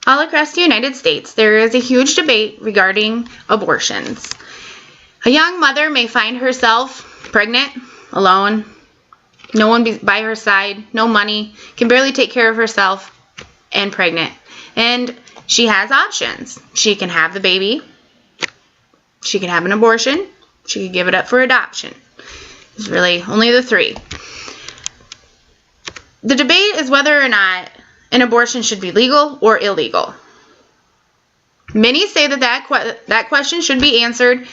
all across the United States, there is a huge debate regarding abortions. A young mother may find herself pregnant, alone, no one by her side, no money, can barely take care of herself, and pregnant. And she has options. She can have the baby, she can have an abortion, she can give it up for adoption. It's really only the three. The debate is whether or not an abortion should be legal or illegal. Many say that question should be answered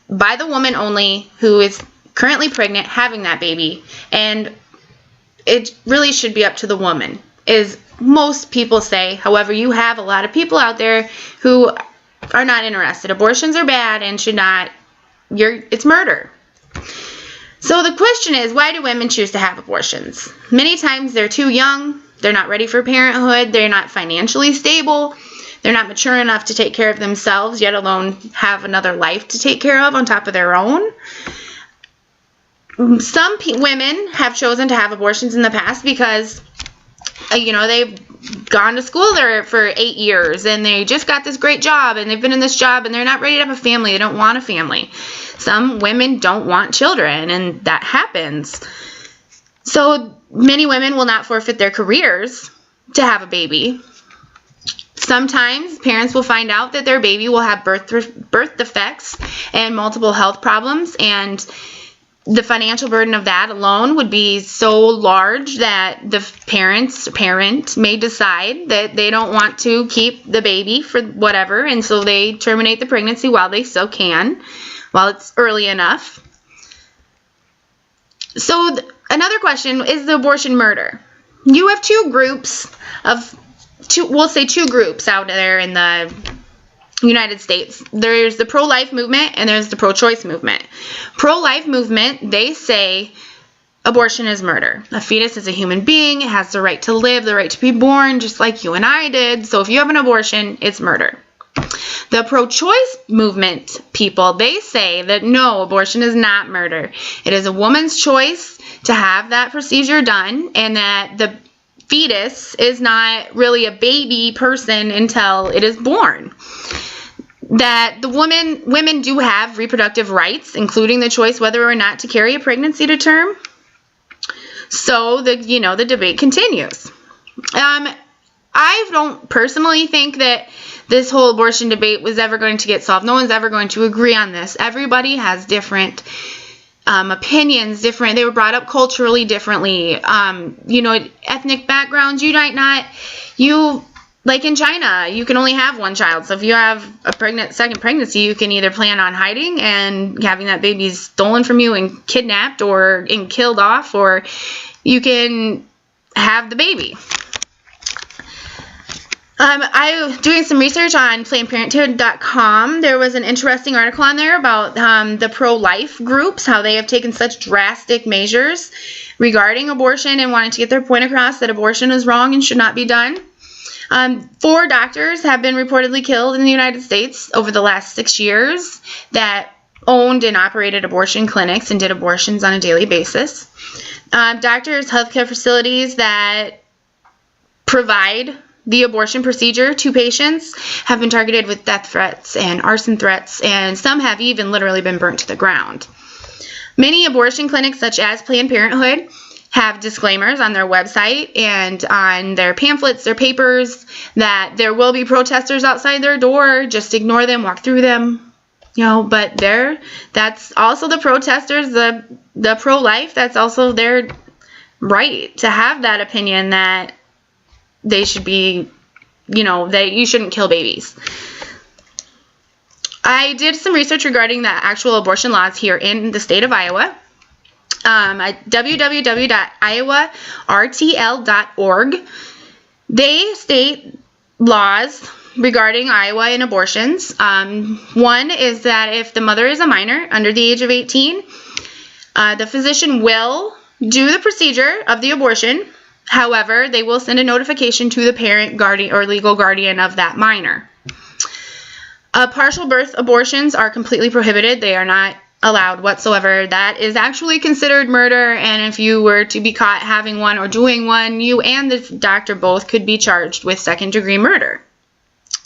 by the woman only who is currently pregnant having that baby, and it really should be up to the woman, as most people say. However, you have a lot of people out there who are not interested. Abortions are bad and should not, it's murder. So the question is, why do women choose to have abortions? Many times they're too young, they're not ready for parenthood, they're not financially stable, they're not mature enough to take care of themselves, yet alone have another life to take care of on top of their own. Some women have chosen to have abortions in the past because, they've gone to school there for 8 years and they just got this great job and they've been in this job and they're not ready to have a family. They don't want a family. Some women don't want children, and that happens. So many women will not forfeit their careers to have a baby. Sometimes parents will find out that their baby will have birth defects and multiple health problems, and the financial burden of that alone would be so large that the parent may decide that they don't want to keep the baby for whatever, and so they terminate the pregnancy while they still can, while it's early enough. So another question, is the abortion murder? You have two groups out there in the United States. There's the pro-life movement and there's the pro-choice movement. Pro-life movement, they say abortion is murder. A fetus is a human being. It has the right to live, the right to be born, just like you and I did. So if you have an abortion, it's murder. The pro-choice movement people, they say that no, abortion is not murder. It is a woman's choice to have that procedure done, and that the fetus is not really a baby person until it is born. That the women do have reproductive rights, including the choice whether or not to carry a pregnancy to term. So the debate continues. I don't personally think that this whole abortion debate was ever going to get solved. No one's ever going to agree on this. Everybody has different opinions, they were brought up culturally differently. Ethnic backgrounds, like in China, you can only have one child. So if you have a second pregnancy, you can either plan on hiding and having that baby stolen from you and kidnapped and killed off, or you can have the baby. I was doing some research on PlannedParenthood.com. There was an interesting article on there about the pro-life groups, how they have taken such drastic measures regarding abortion and wanted to get their point across that abortion is wrong and should not be done. 4 doctors have been reportedly killed in the United States over the last 6 years that owned and operated abortion clinics and did abortions on a daily basis. Doctors, healthcare facilities that provide the abortion procedure to patients have been targeted with death threats and arson threats, and some have even literally been burnt to the ground. Many abortion clinics, such as Planned Parenthood, have disclaimers on their website and on their pamphlets, their papers, that there will be protesters outside their door. Just ignore them, walk through them. But that's also the protesters, the pro-life, that's also their right to have that opinion that they should be, that you shouldn't kill babies. I did some research regarding the actual abortion laws here in the state of Iowa. At www.iowartl.org, they state laws regarding Iowa and abortions. One is that if the mother is a minor under the age of 18, the physician will do the procedure of the abortion. However, they will send a notification to the parent, guardian, or legal guardian of that minor. Partial birth abortions are completely prohibited. They are not allowed whatsoever. That is actually considered murder, and if you were to be caught having one or doing one, you and the doctor both could be charged with second-degree murder.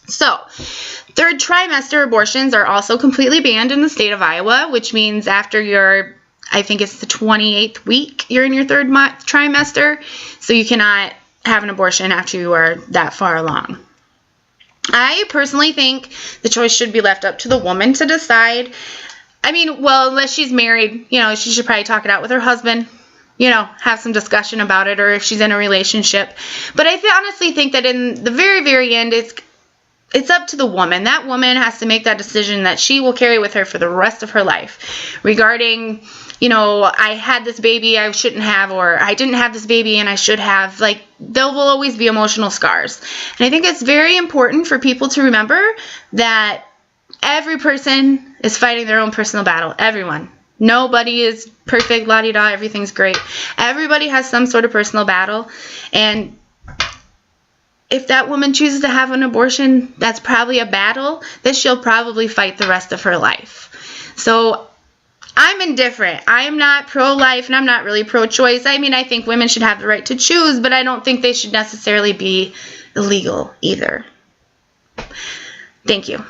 So, third trimester abortions are also completely banned in the state of Iowa, which means after your, I think it's the 28th week, you're in your third trimester, so you cannot have an abortion after you are that far along. I personally think the choice should be left up to the woman to decide. I mean, well, unless she's married, she should probably talk it out with her husband, have some discussion about it, or if she's in a relationship. But I honestly think that in the very, very end, it's up to the woman. That woman has to make that decision that she will carry with her for the rest of her life regarding, I had this baby I shouldn't have, or I didn't have this baby and I should have. Like, there will always be emotional scars. And I think it's very important for people to remember that every person is fighting their own personal battle. Everyone. Nobody is perfect, la-di-da, everything's great. Everybody has some sort of personal battle. And if that woman chooses to have an abortion, that's probably a battle that she'll probably fight the rest of her life. So I'm indifferent. I'm not pro-life, and I'm not really pro-choice. I mean, I think women should have the right to choose, but I don't think they should necessarily be illegal either. Thank you.